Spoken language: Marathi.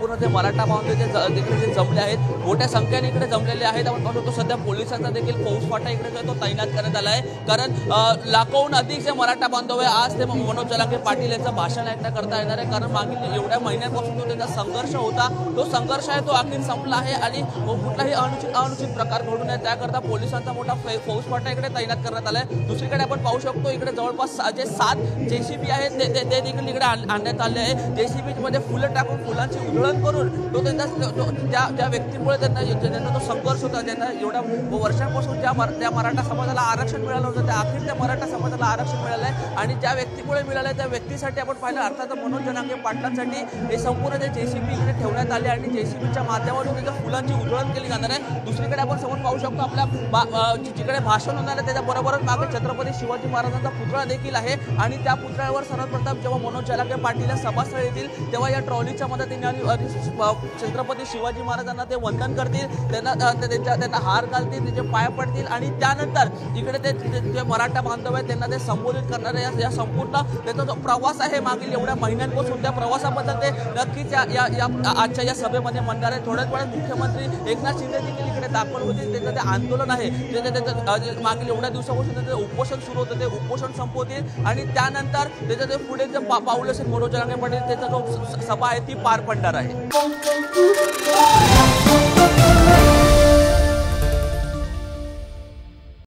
संपूर्ण जे मराठा बांधव जे जमले आहेत, मोठ्या संख्येने इकडे जमलेले आहेत। आपण पाहू शकतो सध्या पोलिसांचा देखील फौजफाटा इकडे जो तो तैनात करण्यात आला आहे, कारण लाखोहून अधिक जे मराठा बांधव आहे आज ते मनोज जरांगे पाटील यांचं भाषण ऐकण्याकरता येणार आहे, कारण मागील एवढ्या महिन्यांपासून जो त्यांचा संघर्ष होता तो संघर्ष आहे तो अखेर संपला आहे आणि कुठलाही अनुचित प्रकार घडू नये त्याकरता पोलिसांचा मोठा फौजफाटा इकडे तैनात करण्यात आला आहे। दुसरीकडे आपण पाहू शकतो इकडे जवळपास जे 7 JCB आहेत ते देखील इकडे आणण्यात आले आहे। JCB मध्ये फुलं टाकून फुलांची उधळण करून तो त्यांचा त्या व्यक्तीमुळे त्यांना तो संघर्ष होता, त्यांना एवढ्या वर्षांपासून त्या मराठा समाजाला आरक्षण मिळालं होतं त्या अखेर त्या मराठा समाजाला आरक्षण मिळालं आहे आणि ज्या व्यक्तीमुळे मिळालं आहे त्या व्यक्तीसाठी आपण पाहिलं अर्थात मनोज जरांगे पाटलांसाठी हे संपूर्ण जे JCB इकडे ठेवण्यात आले आणि JCBच्या माध्यमातून त्याच्या फुलांची उधळण केली जाणार आहे। दुसरीकडे आपण समोर पाहू शकतो आपल्या जिकडे भाषण होणार आहे त्याच्या बरोबरच मागे छत्रपती शिवाजी महाराजांचा पुतळा देखील आहे आणि त्या पुतळ्यावर सर्वप्रथम जेव्हा मनोज जरांगे पाटील सभास्थळी येतील तेव्हा या ट्रॉलीच्या मदतीने छत्रपती शिवाजी महाराजांना ते वंदन करतील, त्यांना हार घालतील, त्याचे पाय पडतील आणि त्यानंतर इकडे ते मराठा बांधव आहेत त्यांना ते संबोधित करणारे या संपूर्ण त्याचा जो प्रवास आहे मागील एवढ्या महिन्यांपासून त्या प्रवासाबद्दल ते नक्कीच आजच्या या सभेमध्ये म्हणणार आहे। थोड्याच वेळात मुख्यमंत्री एकनाथ शिंदे देखील इकडे दाखल होतील, त्याचं ते आंदोलन आहे मागील एवढ्या दिवसापासून त्याचं उपोषण सुरू होतं ते उपोषण संपवतील आणि त्यानंतर त्याचं ते पुढे जे पाऊल असेल मनोज जरांगे पाटील त्याचा जो सभा आहे ती पार पडणार आहे।